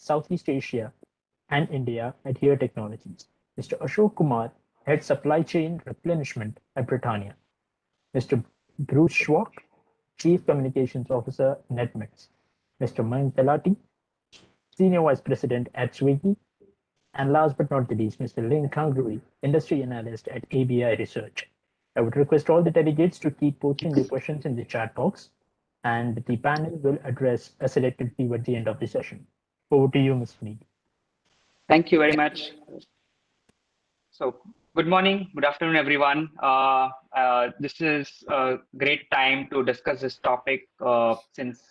Southeast Asia and India at Here Technologies. Mr. Ashok Kumar, Head Supply Chain Replenishment at Britannia. Mr. Bruce Schwack, Chief Communications Officer, Netmeds. Mr. Mayank Talati, Senior Vice President at Swiggy. And last but not the least, Mr. Ling Kangrui, Industry Analyst at ABI Research. I would request all the delegates to keep posting their questions in the chat box, and the panel will address a selected few at the end of the session. Over to you, Ms. Mead. Thank you very much. So, good morning, good afternoon, everyone. This is a great time to discuss this topic since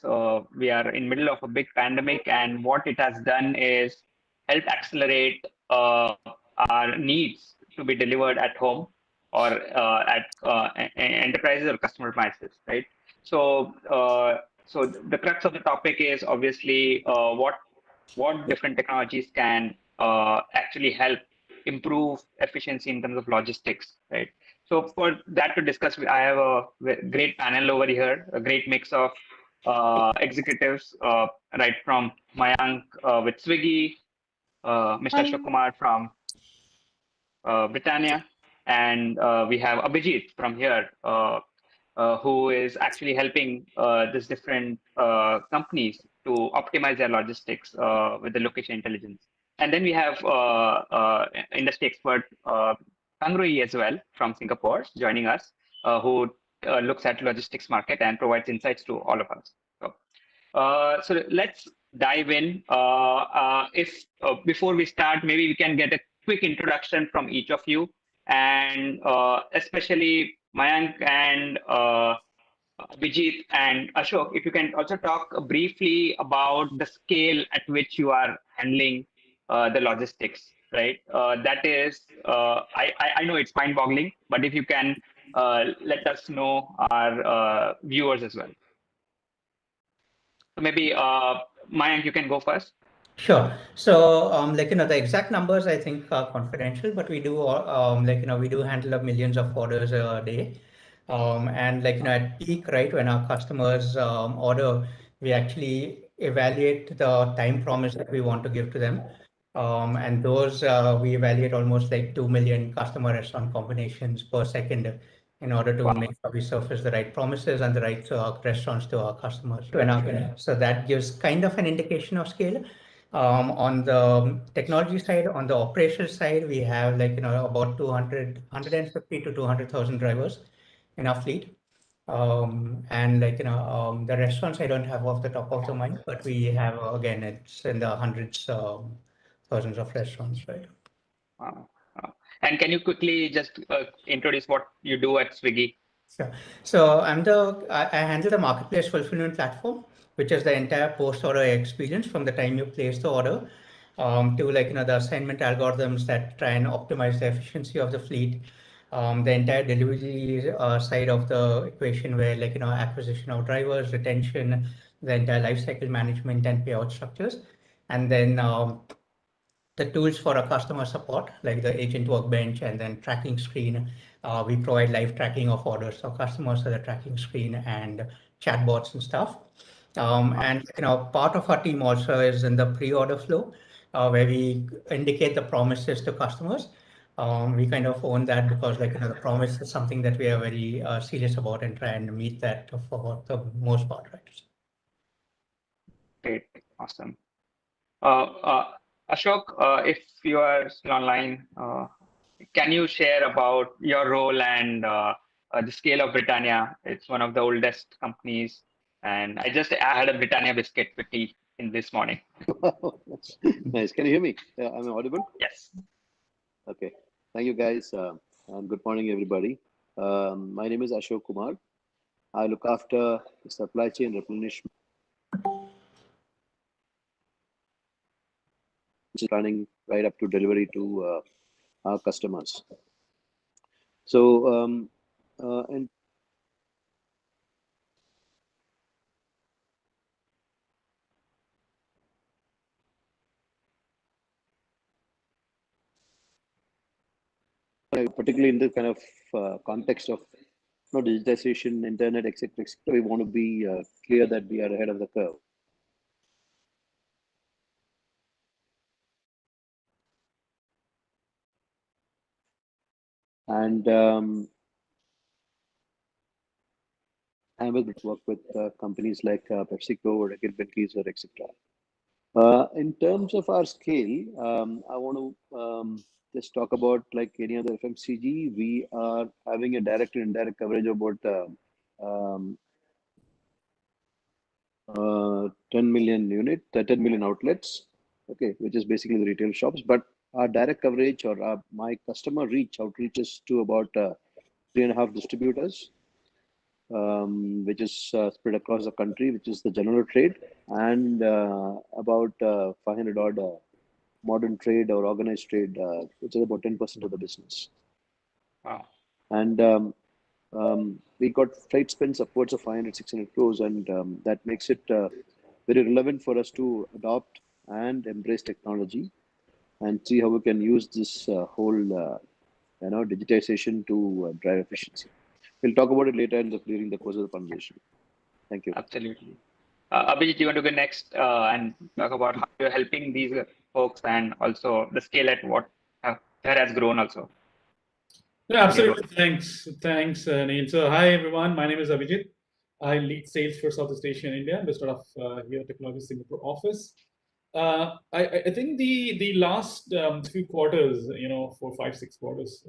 we are in middle of a big pandemic, and what it has done is help accelerate our needs to be delivered at home or at enterprises or customer premises, right? So, so the crux of the topic is obviously what different technologies can actually help improve efficiency in terms of logistics, right? So for that to discuss, I have a great panel over here, a great mix of executives, right from Mayank with Swiggy, Mr. Ashok Kumar from Britannia, and we have Abhijit from here, who is actually helping these different companies to optimize their logistics with the location intelligence. And then we have industry expert Kangrui as well from Singapore joining us, who looks at logistics market and provides insights to all of us. So let's dive in. If before we start, maybe we can get a quick introduction from each of you, and especially Mayank and Abhijit and Ashok, if you can also talk briefly about the scale at which you are handling the logistics, right? That is, I know it's mind-boggling, but if you can let us know our viewers as well. So maybe Mayank, you can go first. Sure. So, the exact numbers I think are confidential, but we do, we do handle millions of orders a day. And at peak, right, when our customers order, we actually evaluate the time promise that we want to give to them. And those we evaluate almost like 2 million customer restaurant combinations per second in order to make sure we surface the right promises and the right restaurants to our customers. So that gives kind of an indication of scale. On the technology side, on the operational side, we have about 150 to 200,000 drivers in our fleet. And the restaurants I don't have off the top of the mind, but we have again it's in the hundreds, thousands of restaurants, right? And can you quickly just introduce what you do at Swiggy? Sure. So I handle the marketplace fulfillment platform, which is the entire post-order experience from the time you place the order to the assignment algorithms that try and optimize the efficiency of the fleet, the entire delivery side of the equation where acquisition of drivers, retention, the entire lifecycle management and payout structures, and then the tools for a customer support like the agent workbench and then tracking screen. We provide live tracking of orders for customers, so the tracking screen and chatbots and stuff. And part of our team also is in the pre-order flow, where we indicate the promises to customers. We kind of own that because the promise is something that we are very serious about and try and meet that for the most part, right? Great, awesome. Ashok, if you are still online, can you share about your role and the scale of Britannia? It's one of the oldest companies, and I had a Britannia biscuit with tea in this morning. Nice. Can you hear me? Am I audible? Yes. Okay. Thank you, guys. And good morning, everybody. My name is Ashok Kumar. I look after supply chain replenishment, which is running right up to delivery to our customers. So, and particularly in the kind of context of digitization, internet, etc., we want to be clear that we are ahead of the curve. And I will work with companies like PepsiCo, Reckitt Benckiser, etc. In terms of our scale, I want to just talk about like any other FMCG. We are having a direct and indirect coverage of about um, 10 million 10 million outlets, okay, which is basically the retail shops. But our direct coverage or my customer outreaches to about 3.5 distributors, which is spread across the country, which is the general trade, and about 500 odd modern trade or organized trade, which is about 10% of the business. Wow. And we got trade spends upwards of 500, 600 crores, and that makes it very relevant for us to adopt and embrace technology and see how we can use this whole digitization to drive efficiency. We'll talk about it later during the course of the conversation. Thank you. Absolutely. Abhijit, you want to go next and talk about how you're helping these folks and also the scale at what that has grown also. Yeah, absolutely. Thanks, Neil. So, hi everyone. My name is Abhijit. I lead sales for Southeast Asia and India, based out of here Technology Singapore office. I think the last few quarters, 4, 5, 6 quarters,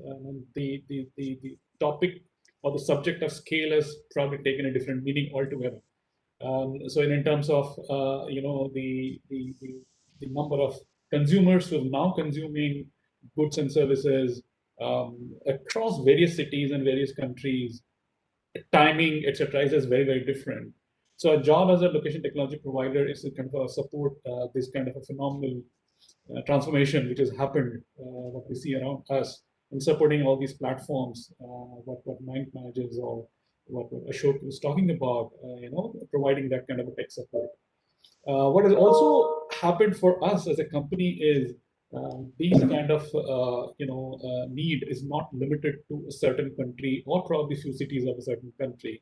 the topic or the subject of scale has probably taken a different meaning altogether. So in terms of the number of consumers who are now consuming goods and services across various cities and various countries, timing, etc., is very, very different. So our job as a location technology provider is to kind of support this kind of a phenomenal transformation which has happened, what we see around us, and supporting all these platforms, what Mayank manages or what Ashok was talking about, providing that kind of a tech support. What has also happened for us as a company is these kind of need is not limited to a certain country or probably few cities of a certain country.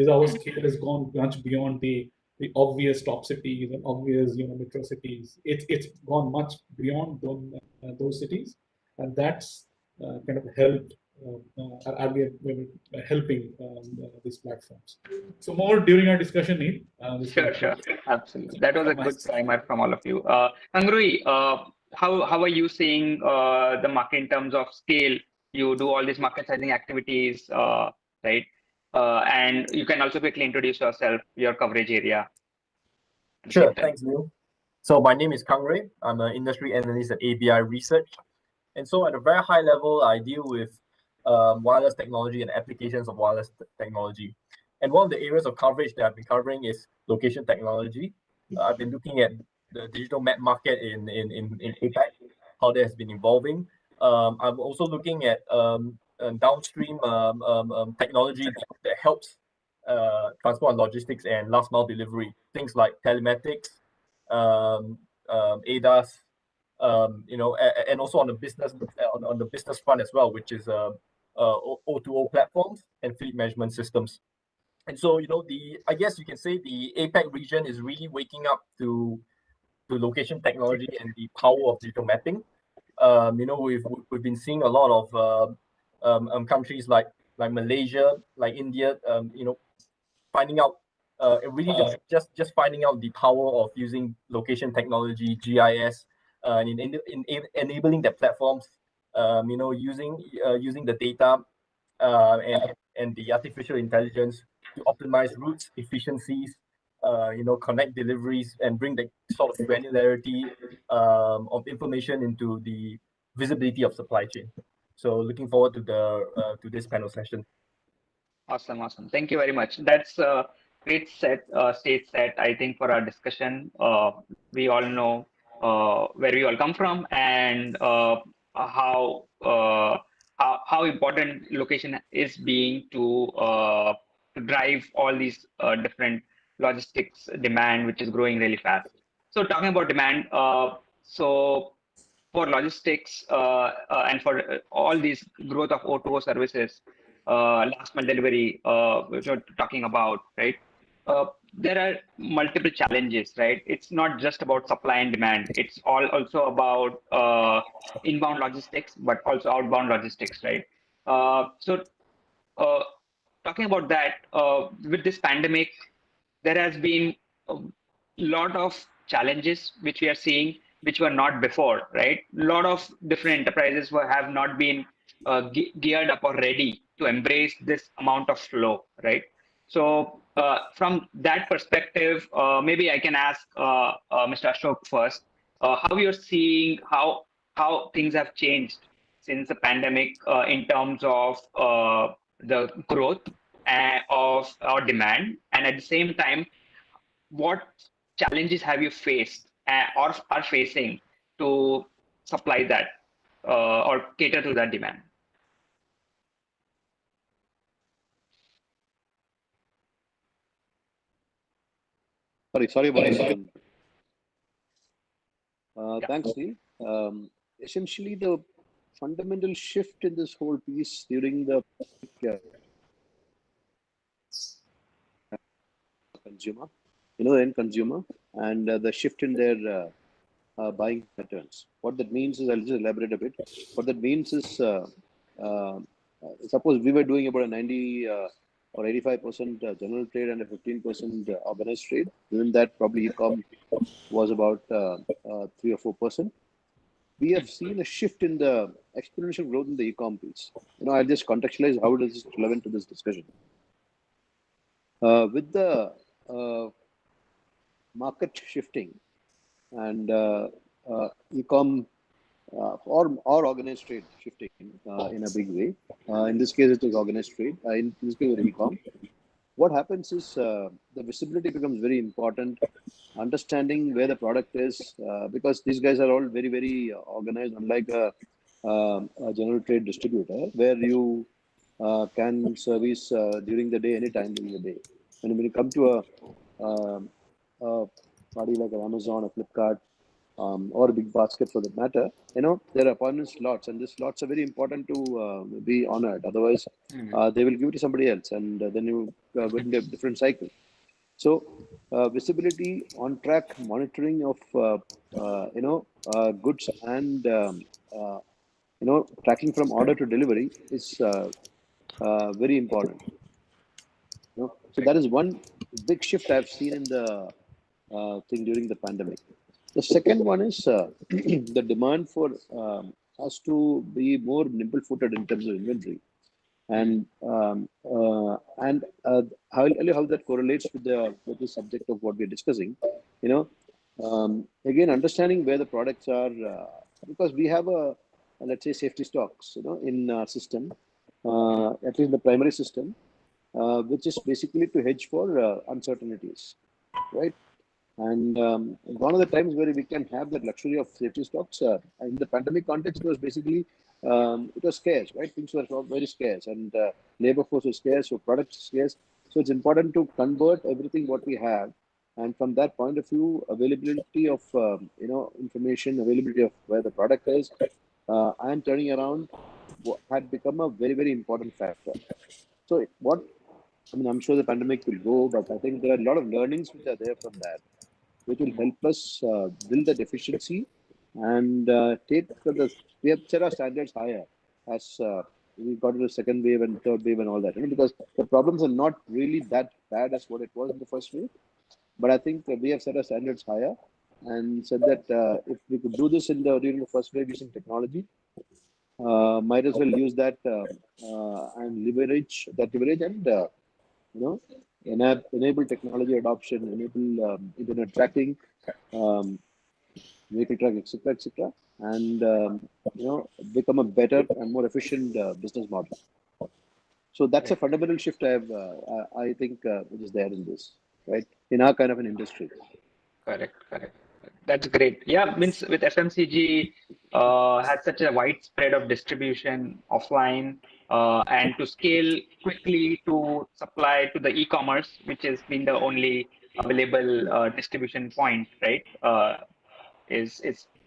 Our scale has gone much beyond the obvious top cities and obvious metro cities. It's gone much beyond those cities, and that's kind of helped. We're helping these platforms. So more during our discussion, Neil. Sure, absolutely. That was a good primer from all of you. Kangrui, how are you seeing the market in terms of scale? You do all these market sizing activities, right? And you can also quickly introduce yourself, your coverage area. Sure, thanks, Neil. So my name is Kangrui. I'm an industry analyst at ABI Research. And so at a very high level, I deal with wireless technology and applications of wireless technology. And one of the areas of coverage that I've been covering is location technology. I've been looking at the digital map market in APAC, how that has been evolving. I'm also looking at downstream technology that helps transport and logistics and last mile delivery, things like telematics, ADAS, and also on the business front as well, which is O2O platforms and fleet management systems. And so, I guess you can say the APAC region is really waking up to location technology and the power of digital mapping. We've been seeing a lot of countries like Malaysia, like India, finding out really just finding out the power of using location technology, GIS, and in enabling their platforms, using the data and the artificial intelligence to optimize routes, efficiencies, connect deliveries, and bring the sort of granularity of information into the visibility of supply chain. So looking forward to this panel session. Awesome. Thank you very much. That's a great stage set, I think, for our discussion. We all know where we all come from and how important location is being to drive all these different logistics demand, which is growing really fast. So talking about demand, so for logistics and for all these growth of O2O services, last mile delivery, which we're talking about, right? There are multiple challenges, right? It's not just about supply and demand. It's also about inbound logistics, but also outbound logistics, right? So talking about that, with this pandemic, there has been a lot of challenges which we are seeing, which were not before, right? A lot of different enterprises have not been geared up or ready to embrace this amount of flow, right? So from that perspective, maybe I can ask Mr. Ashok first, how you're seeing how things have changed since the pandemic in terms of the growth of our demand, and at the same time, what challenges have you faced or are facing to supply that or cater to that demand? Sorry about that. Yeah. Thanks, Neil. Essentially, the fundamental shift in this whole piece during the consumer, the end consumer, and the shift in their buying patterns. What that means is, I'll just elaborate a bit. What that means is, suppose we were doing about a 90 or 85% general trade and a 15% organized trade. Within that, probably e-com was about 3 or 4%. We have seen a shift in the exponential growth in the e-com piece. I'll just contextualize how it is relevant to this discussion. With the market shifting and e-com or organized trade shifting in a big way. In this case, it is organized trade. In this case, e-com. What happens is the visibility becomes very important. Understanding where the product is, because these guys are all very, very organized, unlike a general trade distributor, where you can service during the day, anytime during the day. And when you come to a party like an Amazon or Flipkart, or a big basket for that matter, there are appointment slots, and these slots are very important to be honored. Otherwise, they will give it to somebody else, and then you go into a different cycle. So, visibility, on track monitoring of goods and tracking from order to delivery is very important. So that is one big shift I've seen in the thing during the pandemic. The second one is the demand for us to be more nimble-footed in terms of inventory, and I'll tell you how that correlates with the subject of what we're discussing. Again, understanding where the products are, because we have let's say safety stocks, in our system, at least the primary system, which is basically to hedge for uncertainties, right? And one of the times where we can have that luxury of safety stocks, in the pandemic context, it was basically, it was scarce, right? Things were very scarce, and labor force was scarce, so products scarce. So it's important to convert everything what we have, and from that point of view, availability of information, availability of where the product is, and turning around had become a very, very important factor. So I'm sure the pandemic will go, but I think there are a lot of learnings which are there from that, which will help us build that efficiency and we have set our standards higher as we got into the second wave and third wave and all that. Because the problems are not really that bad as what it was in the first wave, but I think we have set our standards higher and said that if we could do this during the first wave using technology, might as well use that and leverage and enable technology adoption, enable internet tracking, vehicle track, etc., and become a better and more efficient business model. So that's a fundamental shift I think which is there in this, right, in our kind of an industry. Correct. That's great. Yeah, means with FMCG has such a widespread of distribution offline, and to scale quickly to supply to the e-commerce, which has been the only available distribution point, right? Is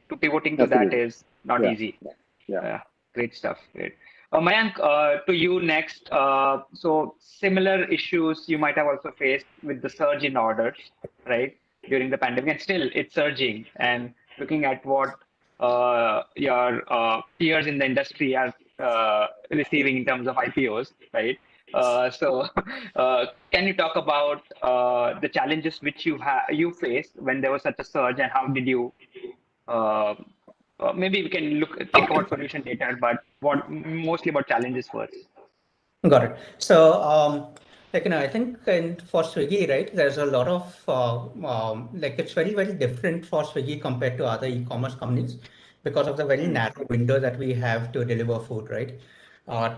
to pivoting to Absolutely. that is not easy. Yeah. Great stuff. Great. Mayank, to you next. So similar issues you might have also faced with the surge in orders, right, during the pandemic, and still it's surging. And looking at what your peers in the industry are receiving in terms of IPOs, right? Can you talk about the challenges which you faced when there was such a surge, and how did you? Uh, Maybe we can think about solution later, but mostly about challenges first. Got it. So, I think for Swiggy, right, there's a lot of, it's very, very different for Swiggy compared to other e-commerce companies because of the very narrow window that we have to deliver food, right?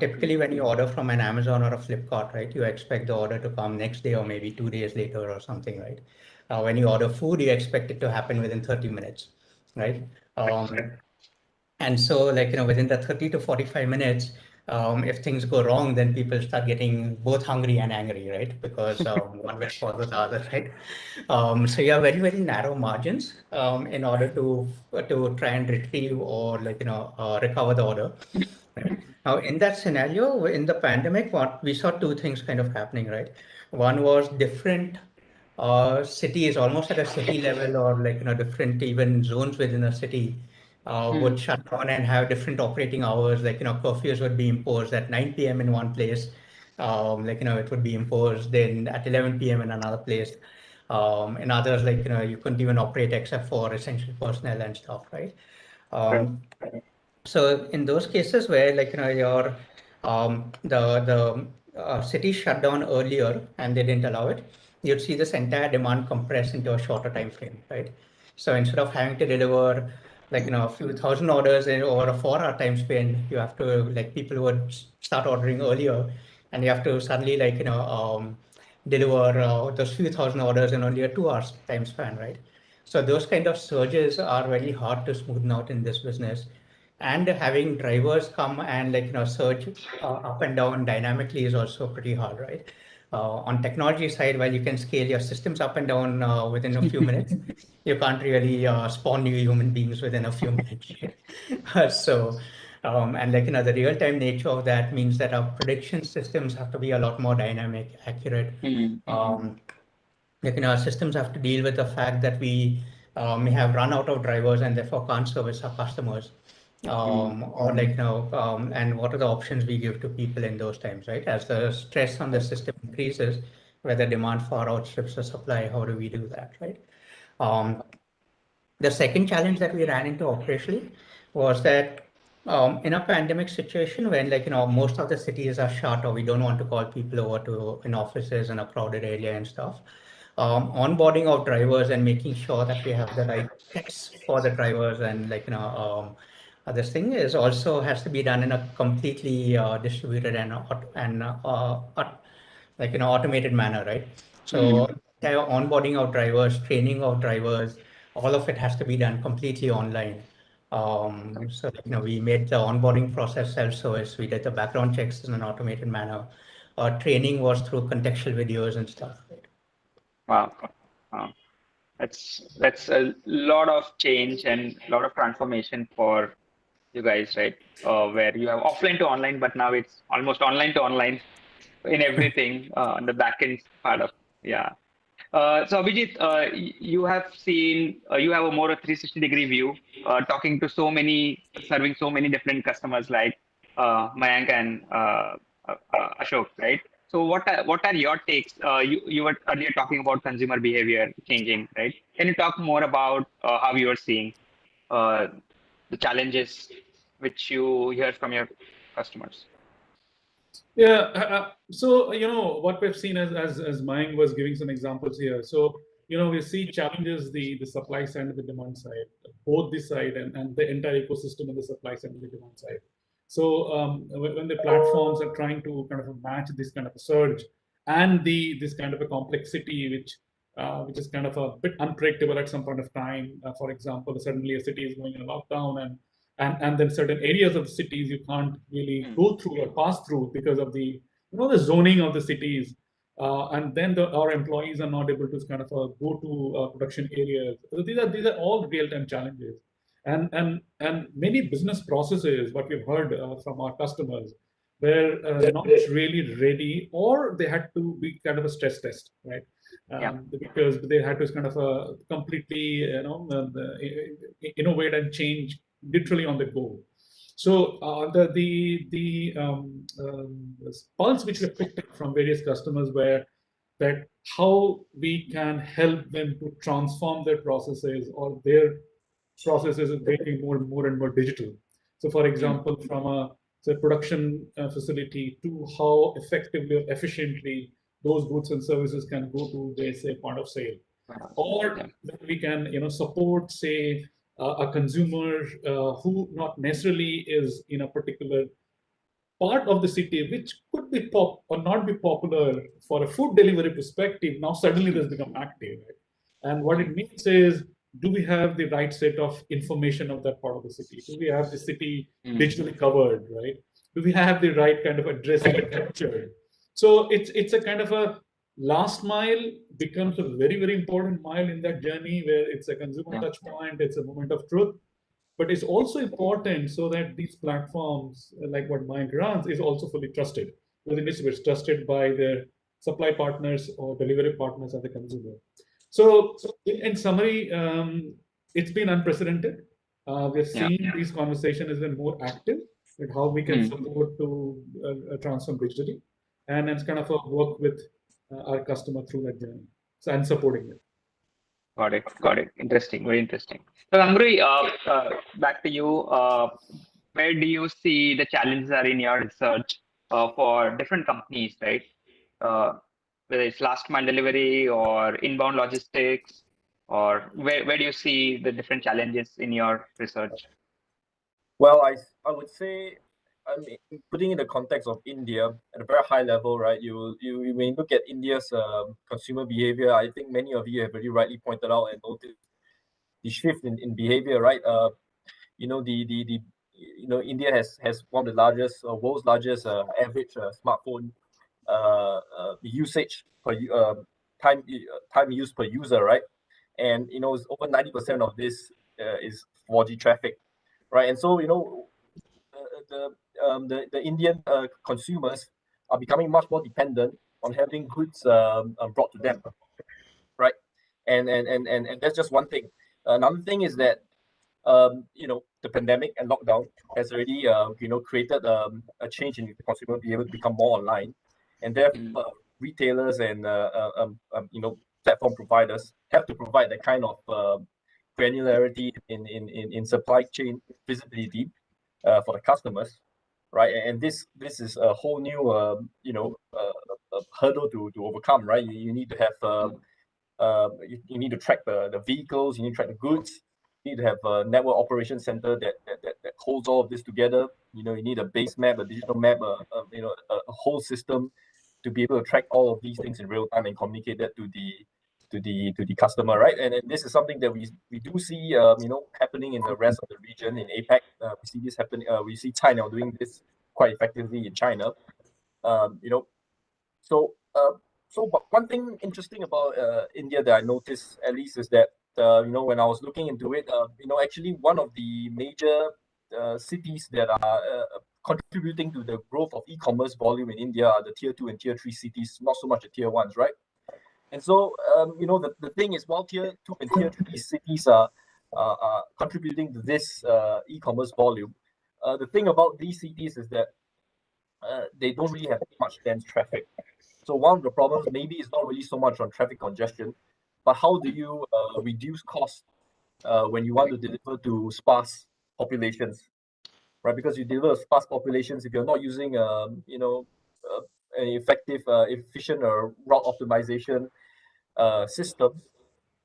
Typically, when you order from an Amazon or a Flipkart, right, you expect the order to come next day or maybe 2 days later or something, right? When you order food, you expect it to happen within 30 minutes, right? And so, within the 30 to 45 minutes, if things go wrong, then people start getting both hungry and angry, right? Because one wish follows the other, right? So you have very, very narrow margins in order to try and retrieve or recover the order. Right? Now, in that scenario, in the pandemic, what we saw two things kind of happening, right? One was different cities, almost at a city level, or different even zones within a city would shut down and have different operating hours. Curfews would be imposed at 9 p.m. in one place. It would be imposed then at 11 p.m. in another place. In others, you couldn't even operate except for essential personnel and stuff, right? So in those cases where your the city shut down earlier and they didn't allow it, you'd see this entire demand compress into a shorter time frame, right? So instead of having to deliver a few thousand orders over a 4-hour time span, you have to people would start ordering earlier, and you have to suddenly deliver those few thousand orders in only a 2 hour time span, right? So those kind of surges are very hard to smoothen out in this business, and having drivers come and surge up and down dynamically is also pretty hard, right? On technology side, while you can scale your systems up and down within a few minutes, you can't really spawn new human beings within a few minutes. And the real-time nature of that means that our prediction systems have to be a lot more dynamic, accurate. Our systems have to deal with the fact that we may have run out of drivers and therefore can't service our customers. And what are the options we give to people in those times, right? As the stress on the system increases, where the demand far outstrips the supply, how do we do that, right? The second challenge that we ran into operationally was that in a pandemic situation when most of the cities are shut, or we don't want to call people over to in offices in a crowded area and stuff, onboarding of drivers and making sure that we have the right checks for the drivers and this thing is also has to be done in a completely distributed and automated manner, right? So onboarding of drivers, training of drivers, all of it has to be done completely online. So we made the onboarding process self-service. We did the background checks in an automated manner. Training was through contextual videos and stuff. Right? Wow. That's a lot of change and a lot of transformation for you guys, right? Where you have offline to online, but now it's almost online to online in everything on the backend part of, yeah. So Abhijit, you have seen, you have a more 360-degree view, talking to serving so many different customers like Mayank and Ashok, right? So what are your takes? You were earlier talking about consumer behavior changing, right? Can you talk more about how you are seeing the challenges which you hear from your customers? Yeah, so what we've seen as Mayank was giving some examples here. So we see challenges the supply side and the demand side, both the side and the entire ecosystem on the supply side and the demand side. So when the platforms are trying to kind of match this kind of a surge and this kind of a complexity which is kind of a bit unpredictable at some point of time. For example, suddenly a city is going in a lockdown and then certain areas of the cities you can't really go through or pass through because of the the zoning of the cities, and then our employees are not able to kind of go to production areas. So these are all real-time challenges, and many business processes what we've heard from our customers were not really ready, or they had to be kind of a stress test, right? Because they had to kind of completely innovate and change literally on the go. So the pulse which we picked up from various customers were that how we can help them to transform their processes, or their processes is getting more and more digital. So, for example, from a say production facility to how effectively or efficiently those goods and services can go to their say point of sale, or we can support say a consumer who not necessarily is in a particular part of the city, which could be pop or not be popular for a food delivery perspective. Now suddenly this become active, right? And what it means is, do we have the right set of information of that part of the city? Do we have the city digitally covered, right? Do we have the right kind of address captured? So it's a kind of a last mile becomes a very important mile in that journey, where it's a consumer touch point, it's a moment of truth, but it's also important so that these platforms, like what Mayank runs, is also fully trusted. Because it needs to be trusted by their supply partners or delivery partners and the consumer. So in summary, it's been unprecedented. We've seen these conversations has been more active with how we can support to transform digitally, and it's kind of a work with our customer through that journey, so, and supporting it. Got it. Interesting, very interesting. So, Kangrui, back to you. Where do you see the challenges are in your research for different companies, right? Whether it's last mile delivery or inbound logistics, or where do you see the different challenges in your research? Well, I would say, I mean, putting in the context of India at a very high level, right? You may look at India's consumer behavior. I think many of you have very rightly pointed out and noticed the shift in behavior, right? India has one of the largest, world's largest average smartphone usage per time used per user, right? And it's over 90% of this is 4G traffic, right? And so the Indian consumers are becoming much more dependent on having goods brought to them, right? And that's just one thing. Another thing is that the pandemic and lockdown has already created a change in consumer behavior to become more online, and therefore retailers and platform providers have to provide that kind of granularity in supply chain visibility for the customers, right? And this is a whole new hurdle to overcome, right? You need to have you need to track the vehicles, you need to track the goods, you need to have a network operation center that holds all of this together. You need a base map, a digital map, a whole system to be able to track all of these things in real time and communicate that to the customer, right? And this is something that we do see happening in the rest of the region in APAC. We see this happen. We see China doing this quite effectively in China. But one thing interesting about India that I noticed, at least, is that when I was looking into it, actually one of the major cities that are contributing to the growth of e-commerce volume in India are the tier 2 and tier 3 cities, not so much the tier 1s, right? And so the thing is, while tier 2 and tier 3 cities are contributing to this e-commerce volume, the thing about these cities is that they don't really have much dense traffic. So one of the problems maybe is not really so much on traffic congestion, but how do you reduce costs when you want to deliver to sparse populations, right? Because you deliver sparse populations, if you're not using an effective, efficient route optimization system,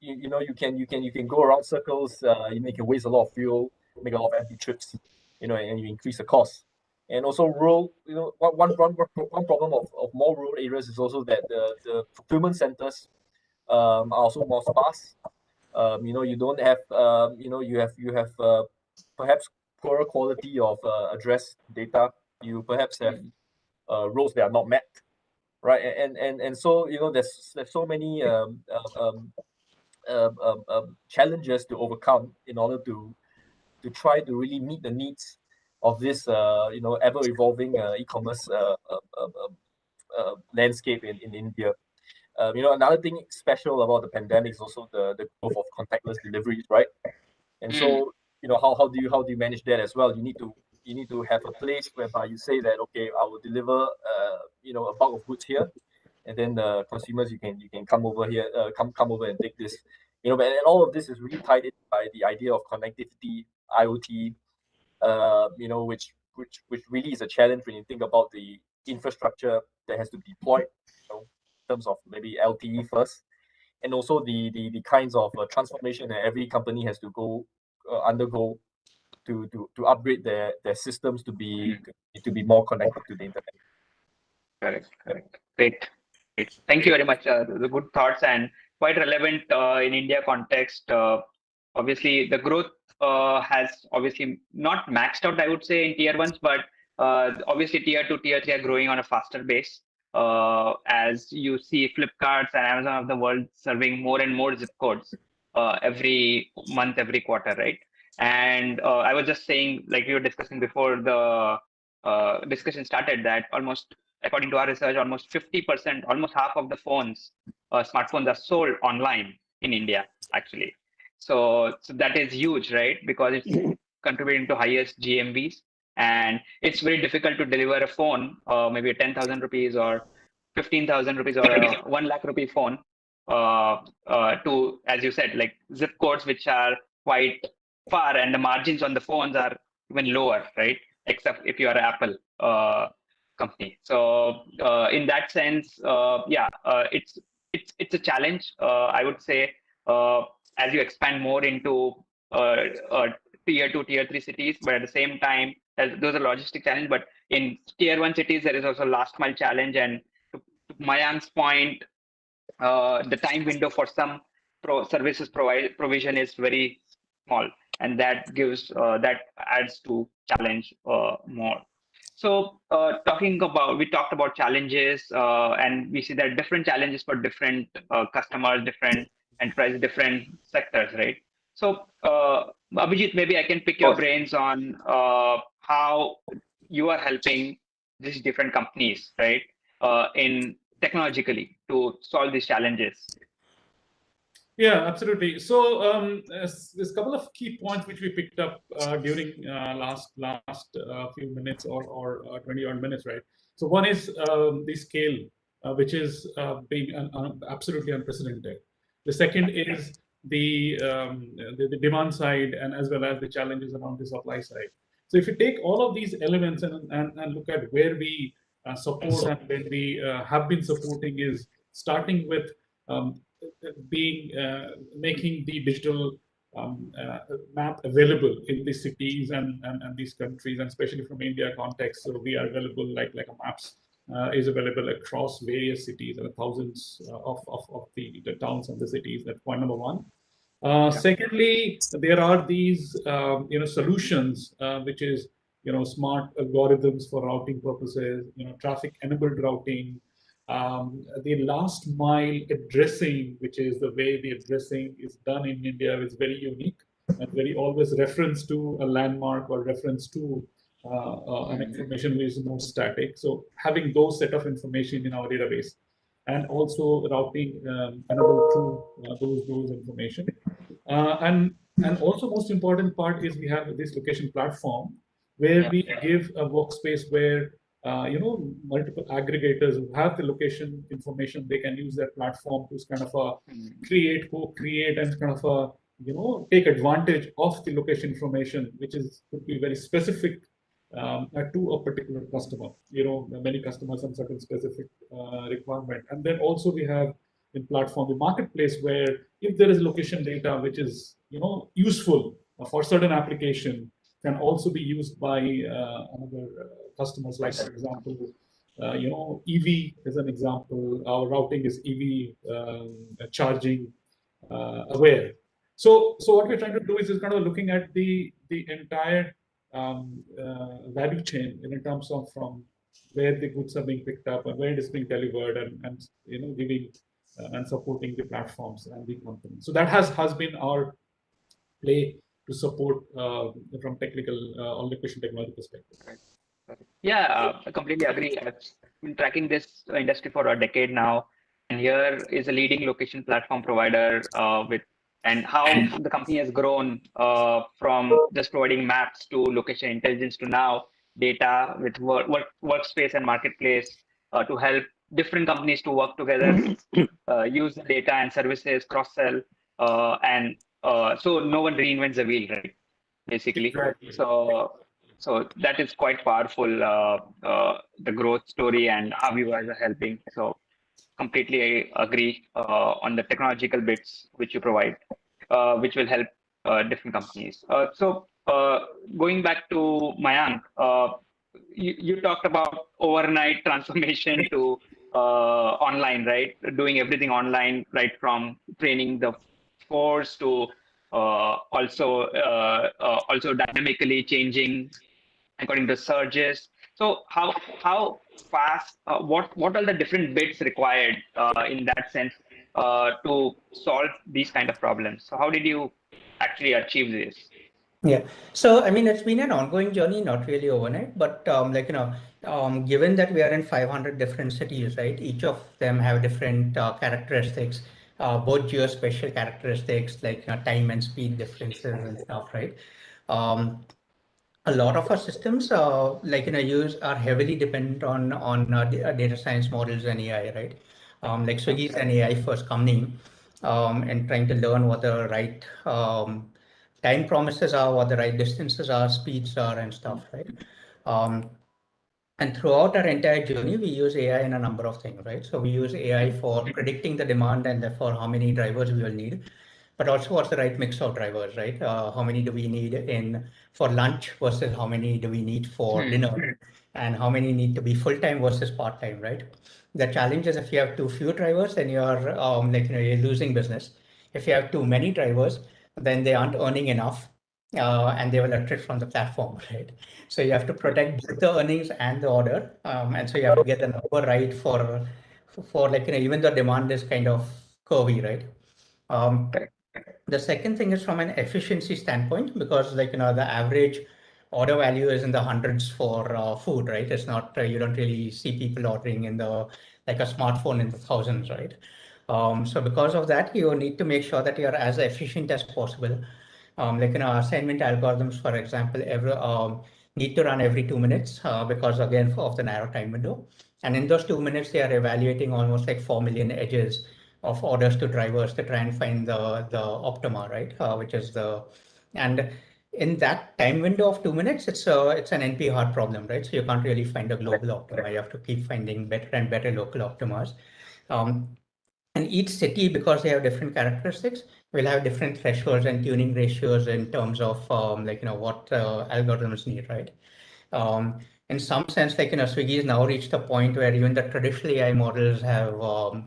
you can go around circles. You can waste a lot of fuel, make a lot of empty trips, and you increase the cost. And also rural, one problem of more rural areas is also that the fulfillment centers are also more sparse. You don't have, you have perhaps poorer quality of address data. You perhaps have roles that are not mapped, right? And so there's so many challenges to overcome in order to try to really meet the needs of this ever evolving e-commerce landscape in India. Another thing special about the pandemic is also the growth of contactless deliveries, right? And so how do you manage that as well? You need to you need to have a place whereby you say that, okay, I will deliver, a bulk of goods here, and then the consumers, you can come over here, come over and take this, but and all of this is really tied in by the idea of connectivity, IoT, which really is a challenge when you think about the infrastructure that has to be deployed, in terms of maybe LTE first, and also the kinds of transformation that every company has to undergo to upgrade their systems to be more connected to the internet. Correct. Great. Thank you very much. The good thoughts and quite relevant in India context. Obviously, the growth has obviously not maxed out, I would say, in tier ones, but obviously tier 2, tier 3 are growing on a faster base. As you see Flipkarts and Amazon of the world serving more and more zip codes every month, every quarter, right? And I was just saying, like we were discussing before the discussion started, that almost, according to our research, almost 50%, almost half of the smartphones are sold online in India, actually. So that is huge, right? Because it's contributing to highest GMVs. And it's very difficult to deliver a phone, maybe a 10,000 rupees or 15,000 rupees or a 1 lakh rupee phone to, as you said, like zip codes, which are quite far, and the margins on the phones are even lower, right? Except if you are Apple company. So in that sense, it's a challenge, I would say, as you expand more into tier 2, tier 3 cities, but at the same time, those are logistic challenge. But in tier 1 cities, there is also last mile challenge. And to Mayank's point, the time window for some services provision is very small, and that adds to challenge more. So we talked about challenges, and we see that different challenges for different customers, different enterprises, different sectors, right? So Abhijit, maybe I can pick your brains on how you are helping these different companies, right, in technologically to solve these challenges. Yeah, absolutely. So there's a couple of key points which we picked up during last few minutes or 20 odd minutes, right? So one is the scale, which is being absolutely unprecedented. The second is the demand side, and as well as the challenges around the supply side. So if you take all of these elements and look at where we support and where we have been supporting, is starting with making the digital map available in these cities and these countries, and especially from India context. So we are available like a maps is available across various cities and thousands of the towns and the cities. That's point number one. Secondly, there are these solutions which is smart algorithms for routing purposes, traffic enabled routing, the last mile addressing, which is the way the addressing is done in India, is very unique and very always reference to a landmark or reference to an information which is more static. So having those set of information in our database, and also routing enabled through those information, and also most important part is we have this location platform where we give a workspace where multiple aggregators who have the location information, they can use that platform to kind of co-create and kind of take advantage of the location information, which could be very specific to a particular customer. Many customers have certain specific requirement. And then also we have in platform the marketplace, where if there is location data which is useful for certain application, can also be used by another customers. Like for example, EV is an example. Our routing is EV charging aware. So what we're trying to do is kind of looking at the entire value chain in terms of from where the goods are being picked up and where it is being delivered, and giving and supporting the platforms and the company. So that has been our play to support from technical or location technology perspective. Yeah, I completely agree. I've been tracking this industry for a decade now, and here is a leading location platform provider with and how the company has grown from just providing maps to location intelligence to now data with workspace and marketplace to help different companies to work together, use the data and services, cross-sell, and so no one reinvents the wheel, right? Basically. Exactly. So that is quite powerful, the growth story and how you guys are helping. So completely agree on the technological bits which you provide, which will help different companies. Going back to Mayank, you talked about overnight transformation to online, right? Doing everything online, right from training the force to also dynamically changing according to surges. So how fast? What are the different bits required in that sense to solve these kind of problems? So how did you actually achieve this? Yeah. So, I mean, it's been an ongoing journey, not really overnight, but given that we are in 500 different cities, right? Each of them have different characteristics, both geospatial characteristics, like time and speed differences and stuff, right? Um, a lot of our systems, use are heavily dependent on data science models and AI, right? Like Swiggy is an AI first company, and trying to learn what the right time promises are, what the right distances are, speeds are, and stuff, right? Um, and throughout our entire journey, we use AI in a number of things, right? So we use AI for predicting the demand and therefore how many drivers we will need, but also what's the right mix of drivers, right? How many do we need in for lunch versus how many do we need for dinner, and how many need to be full-time versus part-time, right? The challenge is if you have too few drivers, then you're you're losing business. If you have too many drivers, then they aren't earning enough, and they will attrit from the platform, right? So you have to protect both the earnings and the order, and so you have to get the number right for even the demand is kind of curvy, right? Um, the second thing is from an efficiency standpoint, because the average order value is in the hundreds for food, right? It's not you don't really see people ordering in the like a smartphone in the thousands, right? So because of that, you need to make sure that you're as efficient as possible. Assignment algorithms, for example, need to run every 2 minutes because again of the narrow time window. And in those 2 minutes, they are evaluating almost like 4 million edges of orders to drivers to try and find the optima, right? Which is and in that time window of 2 minutes, it's an NP hard problem, right? So you can't really find a global optima. You have to keep finding better and better local optimas. Um, and each city, because they have different characteristics, will have different thresholds and tuning ratios in terms of what algorithms need, right? Um, in some sense, Swiggy has now reached a point where even the traditional AI models have are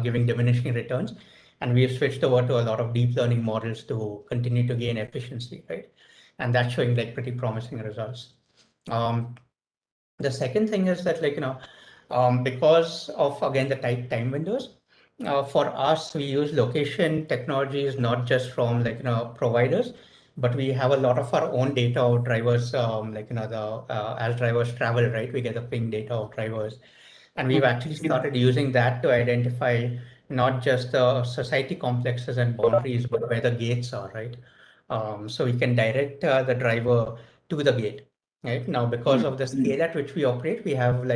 giving diminishing returns, and we've switched over to a lot of deep learning models to continue to gain efficiency, right? And that's showing like pretty promising results. The second thing is that because of again the tight time windows, for us we use location technologies not just from providers, but we have a lot of our own data of drivers. As drivers travel, right, we get the ping data of drivers, and we've actually started using that to identify not just the society complexes and boundaries, but where the gates are, right? So we can direct the driver to the gate. Right now, because of the scale at which we operate, we have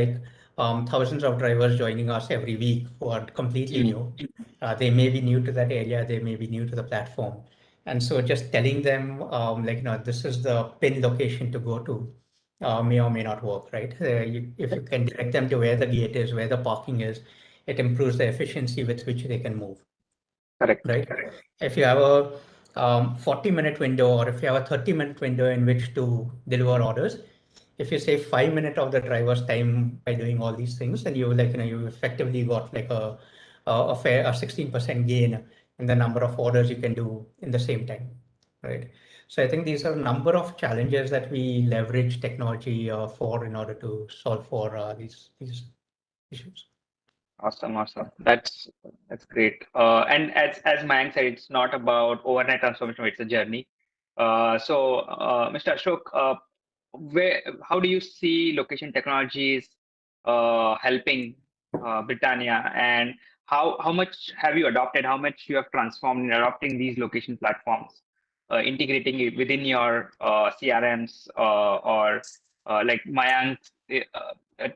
thousands of drivers joining us every week who are completely new. They may be new to that area, they may be new to the platform. And so just telling them, this is the pin location to go to may or may not work, right? If you can direct them to where the gate is, where the parking is, it improves the efficiency with which they can move. Correct. Right. If you have a 40-minute window, or if you have a 30-minute window in which to deliver orders, if you save 5 minutes of the driver's time by doing all these things, then you effectively got like a 16% gain in the number of orders you can do in the same time, right? So I think these are a number of challenges that we leverage technology for in order to solve for these issues. Awesome. That's great. And as Mayank said, it's not about overnight transformation; it's a journey. Mr. Ashok, how do you see location technologies helping Britannia, and how much have you adopted? How much you have transformed in adopting these location platforms, integrating it within your CRMs, or like Mayank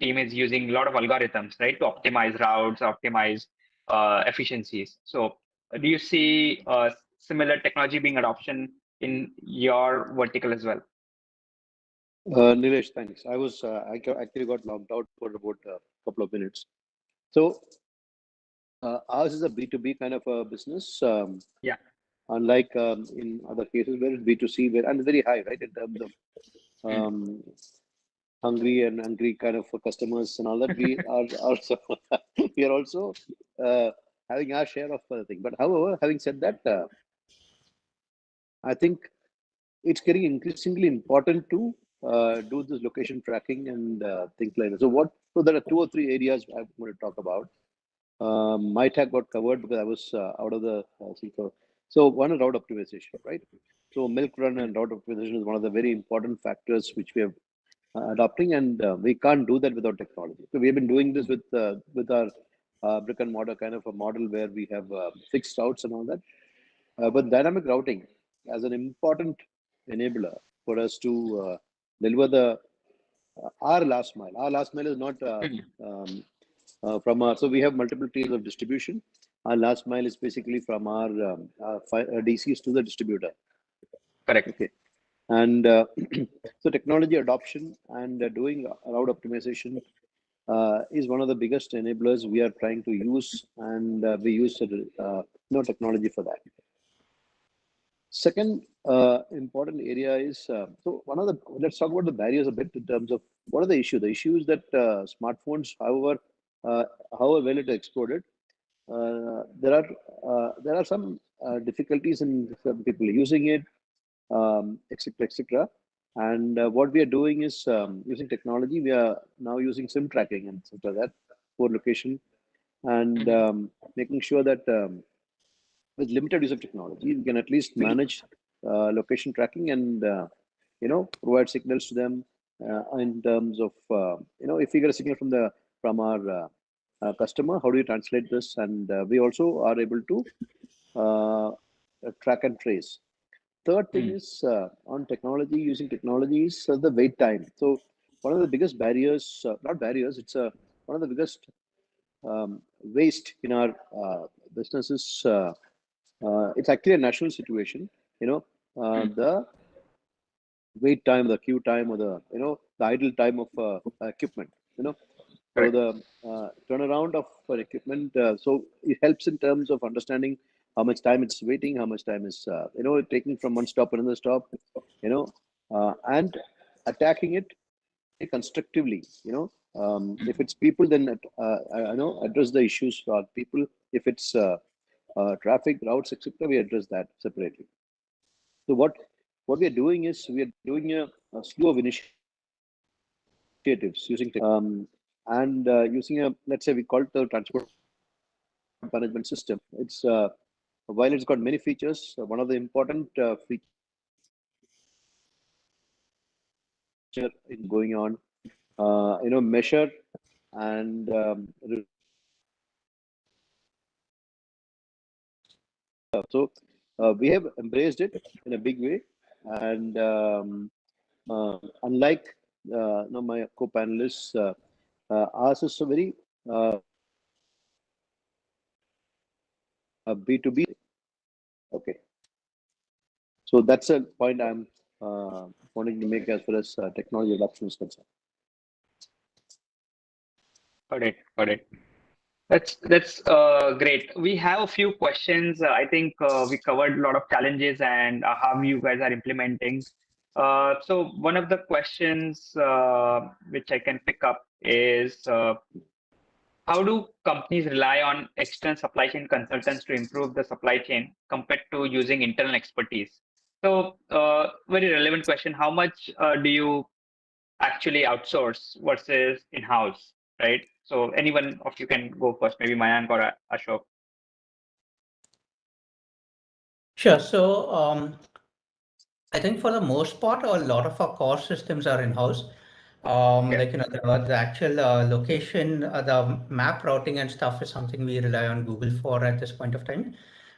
team is using a lot of algorithms, right, to optimize routes, optimize efficiencies. So, do you see similar technology being adoption in your vertical as well? Nilesh, thanks. Actually got logged out for about a couple of minutes. So ours is a B2B kind of a business. Yeah. Unlike in other cases where it's B2C, and very high, right, in terms of hungry and angry kind of customers and all that. We are also we are also having our share of the thing. But however, having said that, I think it's getting increasingly important to do this location tracking and things like that. So there are 2 or 3 areas I'm going to talk about. Might have got covered because I was out of the sector. So one is route optimization, right? So milk run and route optimization is one of the very important factors which we have adopting, and we can't do that without technology. So we have been doing this with our brick and mortar kind of a model where we have fixed routes and all that. But dynamic routing as an important enabler for us to deliver the our last mile. Our last mile is not from our. So we have multiple tiers of distribution. Our last mile is basically from our DCs to the distributor. Correct. Okay. And so technology adoption and doing route optimization is one of the biggest enablers we are trying to use, and we use technology for that. Second important area is so let's talk about the barriers a bit in terms of what are the issues. The issue is that smartphones, however well it exploded, there are some difficulties in some people using it, etc., etc. And what we are doing is using technology. We are now using SIM tracking and etc. that for location, and making sure that with limited use of technology, we can at least manage location tracking and provide signals to them in terms of if we get a signal from our customer, how do you translate this? And we also are able to track and trace. Third thing is on technology, using technology is the wait time. So one of the biggest barriers, not barriers, it's one of the biggest waste in our businesses. It's actually a national situation. The wait time, the queue time, or the idle time of equipment. So the turnaround of equipment. So it helps in terms of understanding how much time it's waiting, how much time is taking from one stop to another stop, and attacking it constructively. If it's people, then address the issues for people. If it's traffic routes, etc., we address that separately. So what we are doing is we are doing a slew of initiatives using and using let's say we call it the transport management system. It's while it's got many features, one of the important features in going on, measure and so we have embraced it in a big way, and unlike my co-panelists, ours is a very B2B. Okay, so that's a point I'm wanting to make as far as technology adoption is concerned. Got it. That's great. We have a few questions. I think we covered a lot of challenges and how you guys are implementing. So one of the questions which I can pick up is how do companies rely on external supply chain consultants to improve the supply chain compared to using internal expertise? So very relevant question. How much do you actually outsource versus in-house, right? So anyone of you can go first, maybe Mayank or Ashok. Sure. So I think for the most part, a lot of our core systems are in-house. Like, the actual location, the map routing and stuff is something we rely on Google for at this point of time.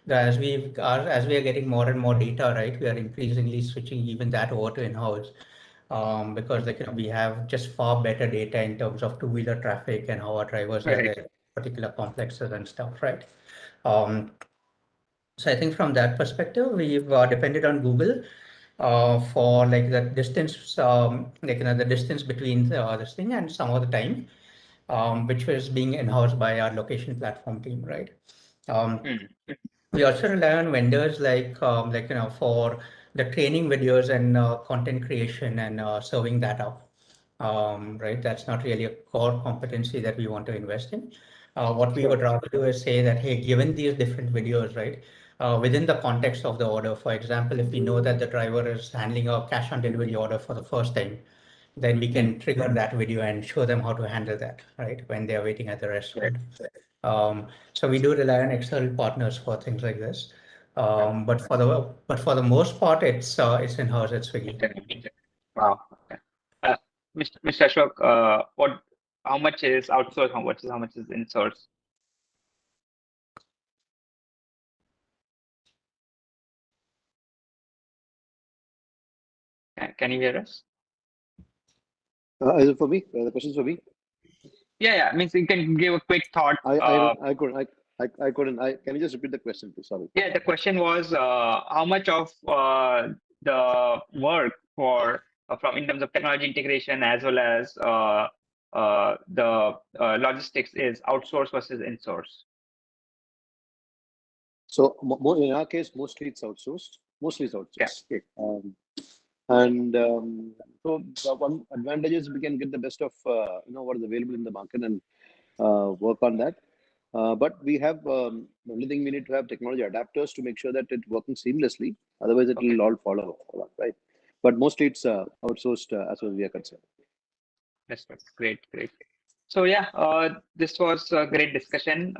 As we are getting more and more data, right, we are increasingly switching even that over to in-house. Because we have just far better data in terms of two-wheeler traffic and how our drivers are there, particular complexes and stuff, right? So I think from that perspective, we've depended on Google for like the distance, the distance between this thing and some of the time, which was being in-house by our location platform team, right? We also rely on vendors like for the training videos and content creation and serving that up, right? That's not really a core competency that we want to invest in. What we would rather do is say that, hey, given these different videos, right, within the context of the order, for example, if we know that the driver is handling a cash on delivery order for the first time, then we can trigger that video and show them how to handle that, right, when they are waiting at the restaurant. So we do rely on external partners for things like this. But for the most part, it's in-house at Swiggy. Wow. Mr. Ashok, how much is outsourced? How much is in-source? Can you hear us? Is it for me? The question's for me? Yeah. Means you can give a quick thought. I couldn't. Can you just repeat the question, please? Sorry. Yeah, the question was how much of the work from in terms of technology integration as well as the logistics is outsourced versus in-source? So in our case, mostly it's outsourced. Yeah. So the one advantage is we can get the best of what is available in the market and work on that. But we have the only thing we need to have technology adapters to make sure that it's working seamlessly. Otherwise, it will all follow, right? But mostly it's outsourced as far as we are concerned. That's great. So yeah, this was a great discussion.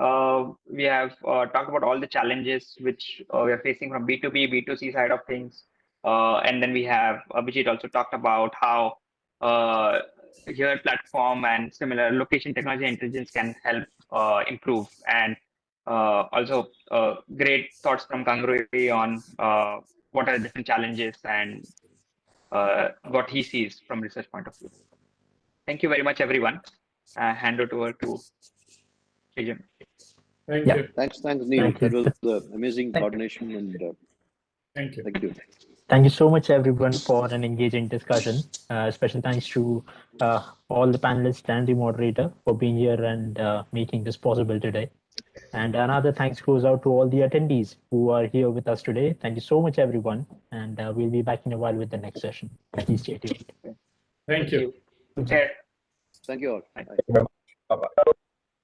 We have talked about all the challenges which we are facing from B2B, B2C side of things. And then we have Abhijit also talked about how your platform and similar location technology intelligence can help improve. And also great thoughts from Kangrui on what are the different challenges and what he sees from research point of view. Thank you very much, everyone. Hand it over to Sejam. Thank you. Thanks, Neil. That was amazing coordination and Thank you. thank you. Thank you so much, everyone, for an engaging discussion. Special thanks to all the panelists and the moderator for being here and making this possible today. And another thanks goes out to all the attendees who are here with us today. Thank you so much, everyone. And we'll be back in a while with the next session. Please stay tuned. Thank you. Okay. Thank you all. Thank you very much. Bye-bye.